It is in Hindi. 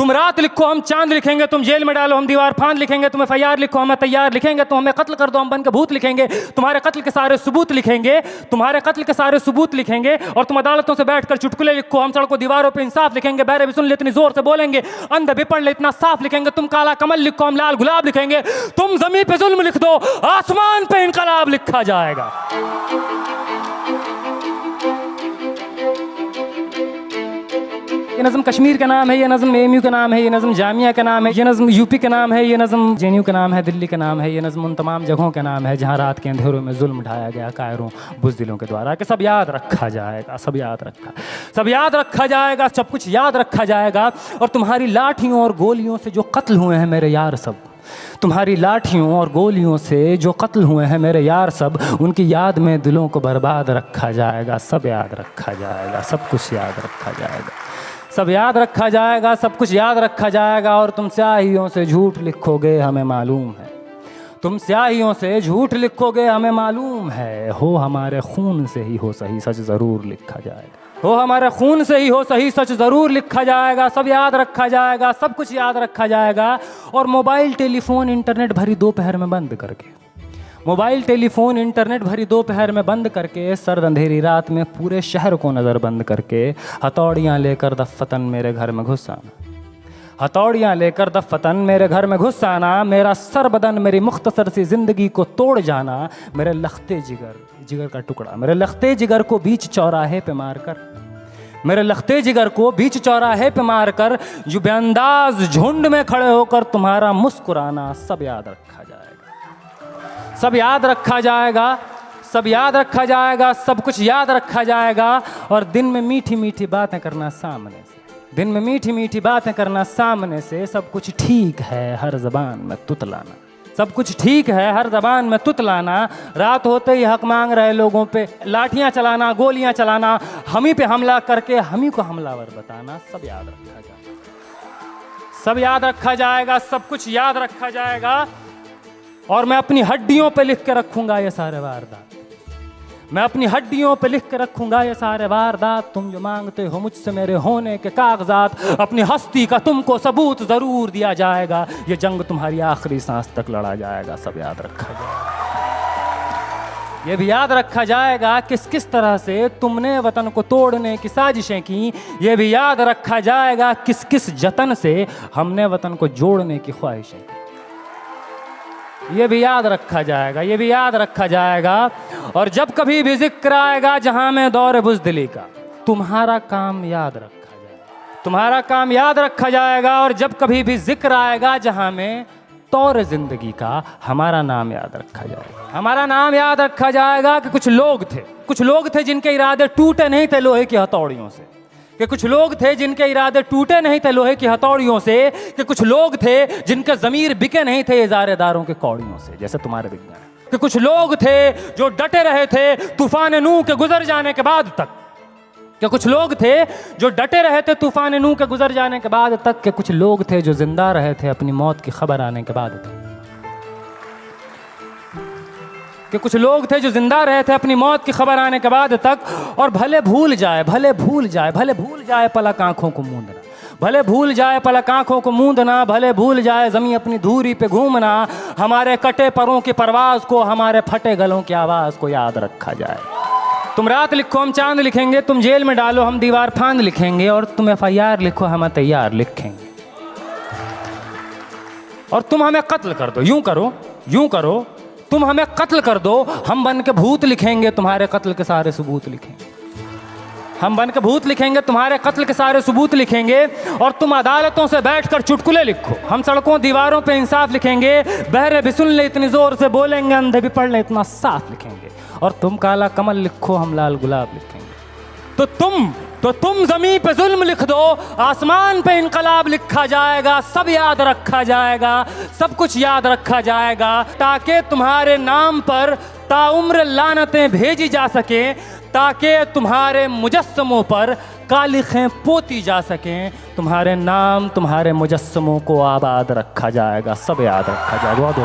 तुम रात लिखो हम चांद लिखेंगे, तुम जेल में डालो हम दीवार फांद लिखेंगे, तुम FIR लिखो हमें तैयार लिखेंगे, तुम हमें कत्ल कर दो हम बन के भूत लिखेंगे, तुम्हारे कत्ल के सारे सबूत लिखेंगे, तुम्हारे कत्ल के सारे सबूत लिखेंगे। और तुम अदालतों से बैठकर चुटकुले लिखो, हम सड़कों दीवारों पे इंसाफ लिखेंगे, बहरे भी सुन ले इतनी जोर से बोलेंगे, अंधे भी पढ़ ले इतना साफ लिखेंगे। तुम काला कमल लिखो हम लाल गुलाब लिखेंगे, तुम जमीन पे जुल्म लिख दो आसमान पे इनकलाब लिखा जाएगा। ये नज़म कश्मीर का नाम है, ये नज़म AMU का नाम है, ये नज़म जामिया का नाम है, ये नज़म UP का नाम है, ये नज़म JNU का नाम है, दिल्ली का नाम है, ये नज़म उन तमाम जगहों का नाम है जहाँ रात के अंधेरों में जुल्म ढाया गया कायरों बुज़दिलों के द्वारा। कि सब याद रखा जाएगा, सब याद रखा जाएगा, सब कुछ याद रखा जाएगा। और तुम्हारी लाठियों और गोलियों से जो कत्ल हुए हैं मेरे यार सब, तुम्हारी लाठियों और गोलियों से जो कत्ल हुए हैं मेरे यार सब, उनकी याद में दिलों को बर्बाद रखा जाएगा। सब याद रखा जाएगा, सब कुछ याद रखा जाएगा, सब याद रखा जाएगा, सब कुछ याद रखा जाएगा। और तुम स्याहियों से झूठ लिखोगे हमें मालूम है, तुम स्याहियों से झूठ लिखोगे हमें मालूम है। हो हमारे खून से ही हो सही सच ज़रूर लिखा जाएगा, हो हमारे खून से ही हो सही सच ज़रूर लिखा जाएगा। सब याद रखा जाएगा, सब कुछ याद रखा जाएगा। और मोबाइल टेलीफोन इंटरनेट भरी दोपहर में बंद करके, मोबाइल टेलीफोन इंटरनेट भरी दोपहर में बंद करके, सर्द अंधेरी रात में पूरे शहर को नज़र बंद करके, हथौड़ियाँ लेकर दफ़्फ़तन मेरे घर में घुस आना, हथौड़ियाँ लेकर दफ़्फ़तन मेरे घर में घुस आना। मेरा सर बदन मेरी मुख्तसर सी ज़िंदगी को तोड़ जाना। मेरे लखते जिगर का टुकड़ा, मेरे लखते जिगर को बीच चौराहे पे मारकर, मेरे लखते जिगर को बीच चौराहे पे मारकर, जो बेअंदाज झुंड में खड़े होकर तुम्हारा मुस्कुराना, सब याद रखा जाएगा, सब याद रखा जाएगा, सब याद रखा जाएगा, सब कुछ याद रखा जाएगा। और दिन में मीठी मीठी बातें करना सामने से, दिन में मीठी मीठी बातें करना सामने से। सब कुछ ठीक है हर ज़बान में तुतलाना, सब कुछ ठीक है हर ज़बान में तुतलाना। रात होते ही हक मांग रहे लोगों पे लाठियाँ चलाना, गोलियाँ चलाना, हम ही पे हमला करके हम ही को हमलावर बताना। सब याद रखा जाएगा, सब याद रखा जाएगा, सब कुछ याद रखा जाएगा। और मैं अपनी हड्डियों पे लिख के रखूँगा ये सारे वारदात, मैं अपनी हड्डियों पे लिख के रखूँगा ये सारे वारदात। तुम जो मांगते हो मुझसे मेरे होने के कागजात, अपनी हस्ती का तुमको सबूत ज़रूर दिया जाएगा। ये जंग तुम्हारी आखिरी सांस तक लड़ा जाएगा। सब याद रखा जाएगा, ये भी याद रखा जाएगा किस किस तरह से तुमने वतन को तोड़ने की साजिशें की। ये भी याद रखा जाएगा किस किस जतन से हमने वतन को जोड़ने की ख्वाहिशें की। ये भी याद रखा जाएगा, ये भी याद रखा जाएगा। और जब कभी भी जिक्र आएगा जहां में दौर बुज़दिली का, तुम्हारा काम याद रखा जाएगा, तुम्हारा काम याद रखा जाएगा। और जब कभी भी जिक्र आएगा जहां में तौर ज़िंदगी का, हमारा नाम याद रखा जाएगा, हमारा नाम याद रखा जाएगा। कि कुछ लोग थे जिनके इरादे टूटे नहीं थे लोहे की हथौड़ियों से, कि कुछ लोग थे जिनके इरादे टूटे नहीं थे लोहे की हथौड़ियों से, कि कुछ लोग थे जिनके ज़मीर बिके नहीं थे इज़ारेदारों के कौड़ियों से, जैसे तुम्हारे बिक गए। कि कुछ लोग थे जो डटे रहे थे तूफान नूह के गुजर जाने के बाद तक, कि कुछ लोग थे जो डटे रहे थे तूफान नूह के गुजर जाने के बाद तक, कि कुछ लोग थे जो जिंदा रहे थे अपनी मौत की खबर आने के बाद तक, कि कुछ लोग थे जो जिंदा रहे थे अपनी मौत की खबर आने के बाद तक। और भले भूल जाए पलक आंखों को मूंदना, भले भूल जाए पलक आंखों को मूंदना, भले भूल जाए ज़मीं अपनी धूरी पे घूमना, हमारे कटे परों की परवाज़ को, हमारे फटे गलों की आवाज़ को याद रखा जाए। तुम रात लिखो हम चांद लिखेंगे, तुम जेल में डालो हम दीवार फांद लिखेंगे, और तुम FIR लिखो हम तैयार लिखेंगे। और तुम हमें कत्ल कर दो, यूं करो तुम हमें कत्ल कर दो, हम बन के भूत लिखेंगे, तुम्हारे कत्ल के सारे सबूत लिखेंगे, हम बन के भूत लिखेंगे, तुम्हारे कत्ल के सारे सबूत लिखेंगे। और तुम अदालतों से बैठकर चुटकुले लिखो, हम सड़कों दीवारों पे इंसाफ लिखेंगे, बहरे भी सुन ले इतनी जोर से बोलेंगे, अंधे भी पढ़ ले इतना साफ लिखेंगे। और तुम काला कमल लिखो हम लाल गुलाब लिखेंगे। तो तुम ज़मीं पे जुल्म लिख दो, आसमान पे इनकलाब लिखा जाएगा। सब याद रखा जाएगा, सब कुछ याद रखा जाएगा, ताकि तुम्हारे नाम पर ताउम्र लानतें भेजी जा सकें, ताकि तुम्हारे मुजस्समों पर कालिखें पोती जा सकें। तुम्हारे नाम, तुम्हारे मुजस्समों को आबाद रखा जाएगा। सब याद रखा जाएगा। बहुत